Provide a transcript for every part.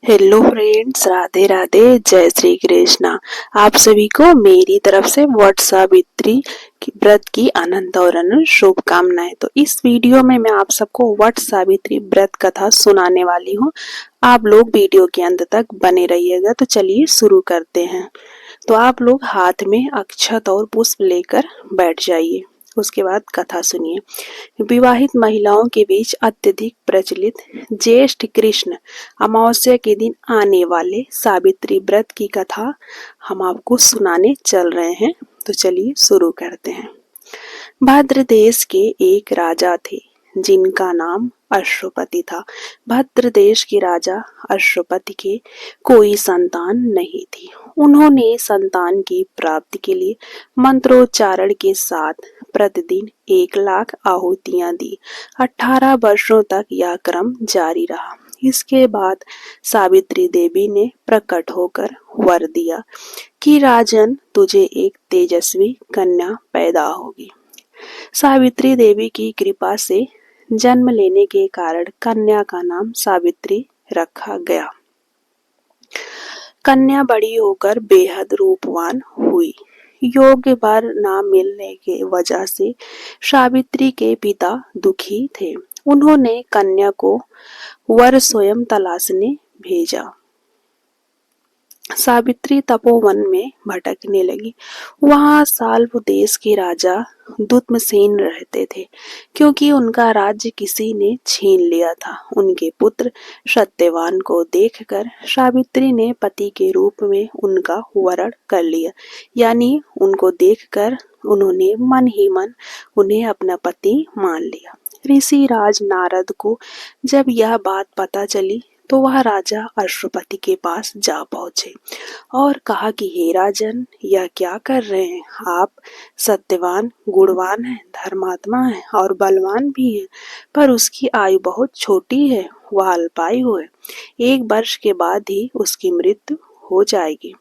Hello friends, Radhe Radhe, जय श्री कृष्णा। आप सभी को मेरी तरफ से वट सावित्री व्रत की अनंत और अनंत शुभकामनाएं। तो इस वीडियो में मैं आप सबको वट सावित्री व्रत कथा सुनाने वाली हूँ। आप लोग वीडियो के अंत तक बने रहिएगा। तो चलिए शुरू करते हैं। तो आप लोग हाथ में अक्षत और पुष्प लेकर बैठ जाइए। उसके बाद कथा सुनिए। विवाहित महिलाओं के बीच अत्यधिक प्रचलित ज्येष्ठ कृष्ण अमावस्या के दिन आने वाले सावित्री व्रत की कथा हम आपको सुनाने चल रहे हैं। तो चलिए शुरू करते हैं। भद्र देश के एक राजा थे जिनका नाम अश्वपति था। भद्र देश के राजा अश्वपति के कोई संतान नहीं थी। उन्होंने संतान की प्राप्ति के लिए मंत्रोच्चारण के साथ प्रतिदिन 1 लाख आहुतियां दी। 18 वर्षों तक यह क्रम जारी रहा। इसके बाद सावित्री देवी ने प्रकट होकर वर दिया कि राजन, तुझे एक तेजस्वी कन्या पैदा होगी। सावित्री देवी की कृपा से जन्म लेने के कारण कन्या का नाम सावित्री रखा गया। कन्या बड़ी होकर बेहद रूपवान हुई। योग्य वर न मिलने के वजह से सावित्री के पिता दुखी थे। उन्होंने कन्या को वर स्वयं तलाशने भेजा। सावित्री तपोवन में भटकने लगी। वहां साल्व देश के राजा दुत्मसेन रहते थे। क्योंकि उनका राज्य किसी ने छीन लिया था, उनके पुत्र सत्यवान को देखकर सावित्री ने पति के रूप में उनका वरण कर लिया। यानी उनको देखकर उन्होंने मन ही मन उन्हें अपना पति मान लिया। ऋषि राज नारद को जब यह बात पता चली तो वह राजा अश्वपति के पास जा पहुंचे और कहा कि हे राजन, यह क्या कर रहे हैं आप? सत्यवान गुणवान है, धर्मात्मा है और बलवान भी है, पर उसकी आयु बहुत छोटी है। वह अल्पायु है। 1 वर्ष के बाद ही उसकी मृत्यु हो जाएगी।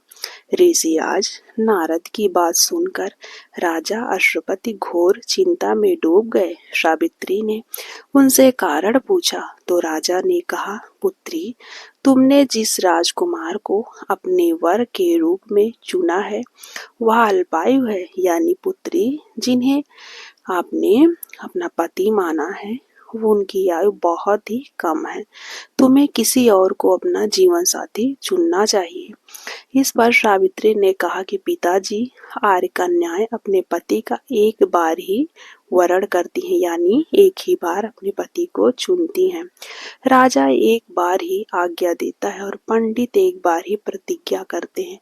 ऋषिराज नारद की बात सुनकर राजा अश्वपति घोर चिंता में डूब गए। सावित्री ने उनसे कारण पूछा तो राजा ने कहा, पुत्री, तुमने जिस राजकुमार को अपने वर के रूप में चुना है वह अल्पायु है। यानी पुत्री, जिन्हें आपने अपना पति माना है वो उनकी आयु बहुत ही कम है। तुम्हें किसी और को अपना जीवन साथी चुनना चाहिए। इस पर सावित्री ने कहा कि पिताजी, आर्य कन्याएं अपने पति का एक बार ही वरण करती हैं, यानी एक ही बार अपने पति को चुनती हैं। राजा एक बार ही आज्ञा देता है और पंडित एक बार ही प्रतिज्ञा करते हैं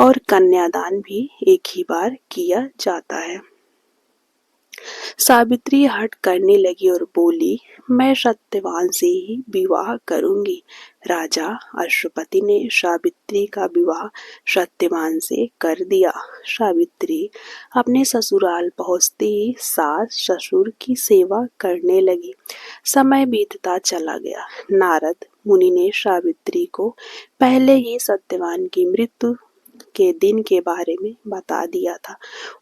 और कन्यादान भी एक ही बार किया जाता है। सावित्री हट करने लगी और बोली, मैं सत्यवान से ही विवाह करूंगी। राजा अश्वपति ने सावित्री का विवाह सत्यवान से कर दिया। सावित्री अपने ससुराल पहुंचते ही सास ससुर की सेवा करने लगी। समय बीतता चला गया। नारद मुनि ने सावित्री को पहले ही सत्यवान की मृत्यु के दिन के बारे में बता दिया था।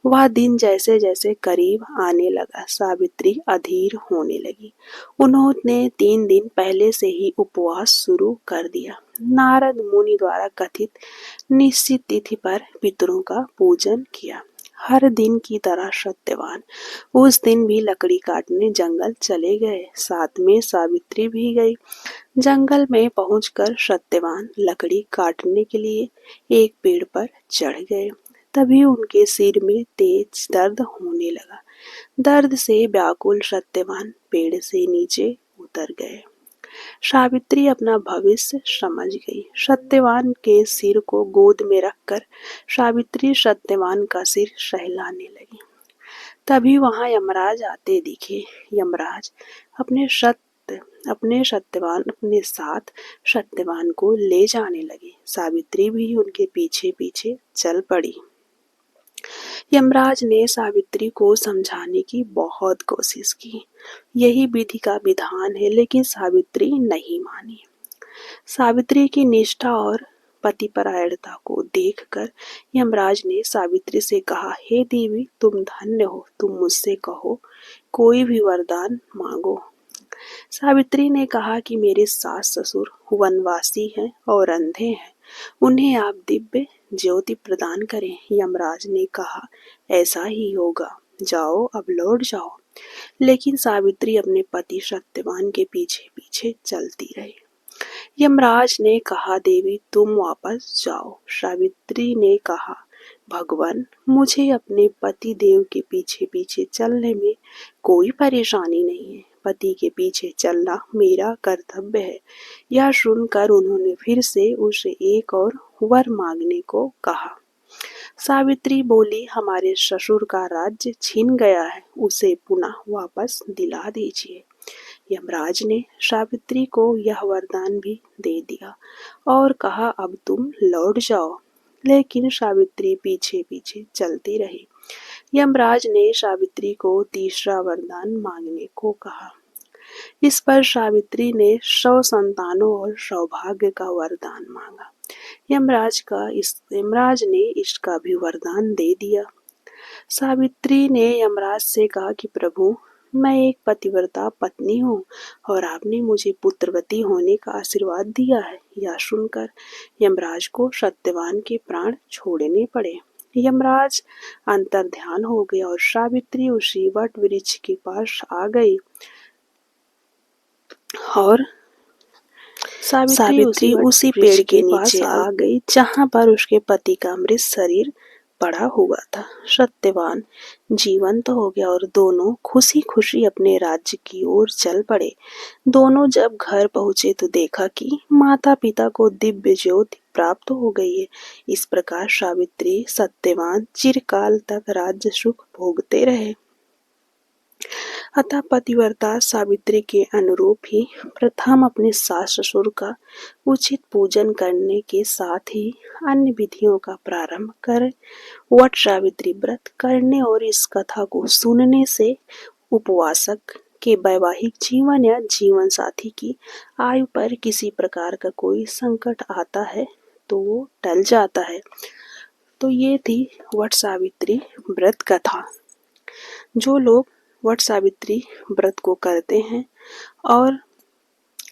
वह दिन जैसे जैसे करीब आने लगा, सावित्री अधीर होने लगी। उन्होंने 3 दिन पहले से ही उपवास शुरू कर दिया। नारद मुनि द्वारा कथित निश्चित तिथि पर पितरों का पूजन किया। हर दिन की तरह सत्यवान उस दिन भी लकड़ी काटने जंगल चले गए। साथ में सावित्री भी गई। जंगल में पहुंचकर सत्यवान लकड़ी काटने के लिए एक पेड़ पर चढ़ गए। तभी उनके सिर में तेज दर्द होने लगा। दर्द से व्याकुल सत्यवान पेड़ से नीचे उतर गए। सावित्री अपना भविष्य समझ गई। सत्यवान के सिर को गोद में रखकर सावित्री सत्यवान का सिर सहलाने लगी। तभी वहां यमराज आते दिखे। यमराज अपने साथ सत्यवान को ले जाने लगे। सावित्री भी उनके पीछे पीछे चल पड़ी। यमराज ने सावित्री को समझाने की बहुत कोशिश की। यही विधि का विधान है, लेकिन सावित्री नहीं मानी। सावित्री की निष्ठा और पतिपरायणता को देखकर यमराज ने सावित्री से कहा, हे देवी, तुम धन्य हो। तुम मुझसे कहो, कोई भी वरदान मांगो। सावित्री ने कहा कि मेरे सास ससुर वनवासी हैं और अंधे हैं, उन्हें आप दिव्य ज्योति प्रदान करें। यमराज ने कहा, ऐसा ही होगा, जाओ अब लौट जाओ। लेकिन सावित्री अपने पति सत्यवान के पीछे पीछे चलती रही। यमराज ने कहा, देवी तुम वापस जाओ। सावित्री ने कहा, भगवान मुझे अपने पति देव के पीछे पीछे चलने में कोई परेशानी नहीं है, पति के पीछे चलना मेरा कर्तव्य है। यह सुनकर उन्होंने फिर से उसे एक और वर मांगने को कहा। सावित्री बोली, हमारे ससुर का राज्य छीन गया है, उसे पुनः वापस दिला दीजिए। यमराज ने सावित्री को यह वरदान भी दे दिया और कहा, अब तुम लौट जाओ। लेकिन सावित्री पीछे पीछे चलती रही। यमराज ने सावित्री को तीसरा वरदान मांगने को कहा। इस पर सावित्री ने 100 संतानों और सौभाग्य का वरदान मांगा। यमराज ने इसका भी वरदान दे दिया। सावित्री ने यमराज से कहा कि प्रभु, मैं एक पतिव्रता पत्नी हूँ और आपने मुझे पुत्रवती होने का आशीर्वाद दिया है। यह सुनकर यमराज को सत्यवान के प्राण छोड़ने पड़े। यमराज अंतर्ध्यान हो गए और सावित्री उसी वट वृक्ष के पास आ गई और सावित्री उसी पेड़ के नीचे आ गई जहां पर उसके पति का मृत शरीर पड़ा हुआ था। सत्यवान जीवंत हो गया और दोनों खुशी खुशी अपने राज्य की ओर चल पड़े। दोनों जब घर पहुंचे तो देखा कि माता पिता को दिव्य ज्योति प्राप्त हो गई है। इस प्रकार सावित्री सत्यवान चिरकाल तक राज्य सुख भोगते रहे। अतः पतिव्रता सावित्री के अनुरूप ही प्रथम अपने सास ससुर का उचित पूजन करने के साथ ही अन्य विधियों का प्रारंभ कर वट सावित्री व्रत करने और इस कथा को सुनने से उपवासक के वैवाहिक जीवन या जीवन साथी की आयु पर किसी प्रकार का कोई संकट आता है तो वो टल जाता है। तो ये थी वट सावित्री व्रत कथा। जो लोग वट सावित्री व्रत को करते हैं और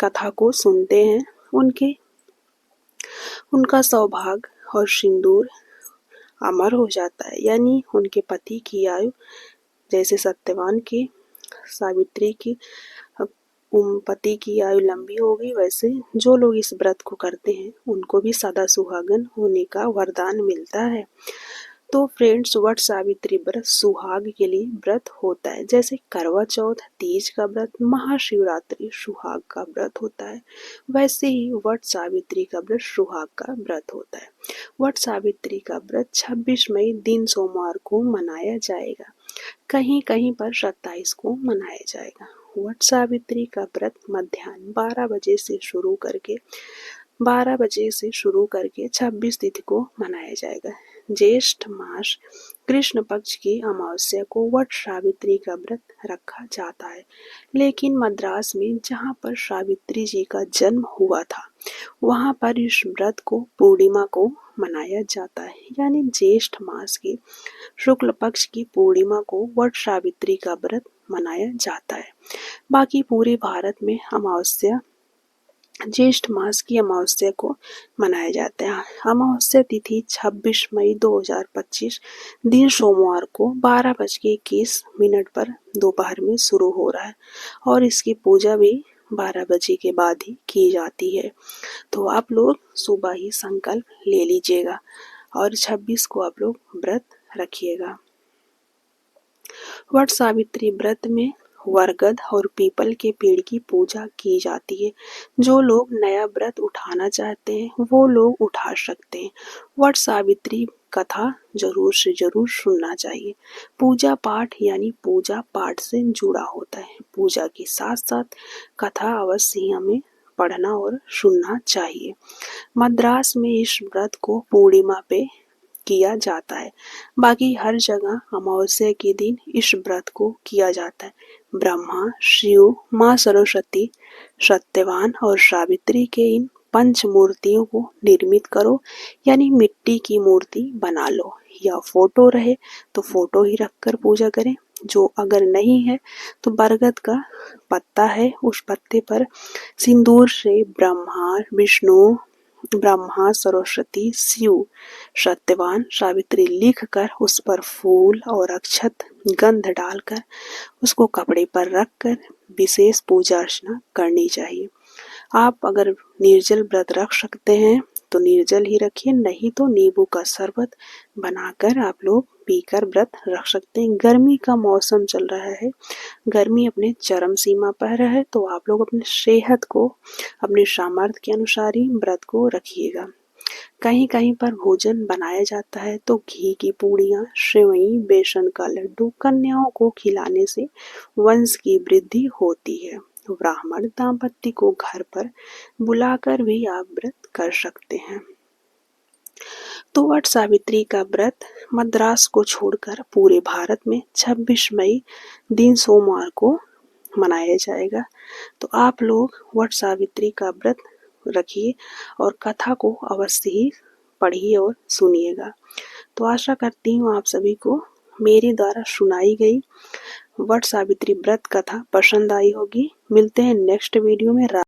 कथा को सुनते हैं, उनका सौभाग्य और सिंदूर अमर हो जाता है, यानी उनके पति की आयु जैसे सत्यवान की सावित्री की पति की आयु लंबी हो गई, वैसे जो लोग इस व्रत को करते हैं उनको भी सदा सुहागन होने का वरदान मिलता है। तो फ्रेंड्स, वट सावित्री व्रत सुहाग के लिए व्रत होता है। जैसे करवा चौथ तीज का व्रत, महाशिवरात्रि सुहाग का व्रत होता है, वैसे ही वट सावित्री का व्रत सुहाग का व्रत होता है। वट सावित्री का व्रत 26 मई दिन सोमवार को मनाया जाएगा। कहीं कहीं पर 27 को मनाया जाएगा। वट सावित्री का व्रत मध्याह्न 12 बजे से शुरू करके 26 तिथि को मनाया जाएगा। ज्येष्ठ मास कृष्ण पक्ष की अमावस्या को वट सावित्री का व्रत रखा जाता है। लेकिन मद्रास में जहाँ पर सावित्री जी का जन्म हुआ था, वहाँ पर इस व्रत को पूर्णिमा को मनाया जाता है, यानी ज्येष्ठ मास की शुक्ल पक्ष की पूर्णिमा को वट सावित्री का व्रत मनाया जाता है। बाकी पूरे भारत में अमावस्या ज्येष्ठ मास की अमावस्या को मनाया जाता है। अमावस्या तिथि 26 मई 2025 दिन सोमवार को 12:21 पर दोपहर में शुरू हो रहा है और इसकी पूजा भी 12 बजे के बाद ही की जाती है। तो आप लोग सुबह ही संकल्प ले लीजिएगा और 26 को आप लोग व्रत रखिएगा। वट सावित्री व्रत में बरगद और पीपल के पेड़ की पूजा की जाती है। जो लोग नया व्रत उठाना चाहते हैं वो लोग उठा सकते हैं। वट सावित्री कथा जरूर से जरूर सुनना चाहिए। पूजा पाठ यानी पूजा पाठ से जुड़ा होता है। पूजा के साथ साथ कथा अवश्य ही हमें पढ़ना और सुनना चाहिए। मद्रास में इस व्रत को पूर्णिमा पे किया जाता है। बाकी हर जगह अमावस्या के दिन इस व्रत को किया जाता है। ब्रह्मा, शिव, माँ सरस्वती, सत्यवान और सावित्री के इन पंच मूर्तियों को निर्मित करो, यानी मिट्टी की मूर्ति बना लो या फोटो रहे तो फोटो ही रखकर पूजा करें। जो अगर नहीं है तो बरगद का पत्ता है, उस पत्ते पर सिंदूर से ब्रह्मा, सरस्वती, शिव, सत्यवान, सावित्री लिखकर उस पर फूल और अक्षत गंध डालकर उसको कपड़े पर रखकर विशेष पूजा अर्चना करनी चाहिए। आप अगर निर्जल व्रत रख सकते हैं तो निर्जल ही रखिए, नहीं तो नींबू का शरबत बनाकर आप लोग पीकर व्रत रख सकते हैं। गर्मी का मौसम चल रहा है, गर्मी अपने चरम सीमा पर है, तो आप लोग अपने सेहत को अपने सामर्थ्य के अनुसार ही व्रत को रखिएगा। कहीं कहीं पर भोजन बनाया जाता है तो घी की पूड़ियाँ, सेवई, बेसन का लड्डू कन्याओं को खिलाने से वंश की वृद्धि होती है। ब्राह्मण दाम्पत्य को घर पर बुलाकर भी आप व्रत कर सकते हैं। तो वट सावित्री का व्रत मद्रास को छोड़कर पूरे भारत में 26 मई दिन सोमवार को मनाया जाएगा। तो आप लोग वट सावित्री का व्रत रखिए और कथा को अवश्य ही पढ़िए और सुनिएगा। तो आशा करती हूँ आप सभी को मेरे द्वारा सुनाई गई वट सावित्री व्रत कथा पसंद आई होगी। मिलते हैं नेक्स्ट वीडियो में।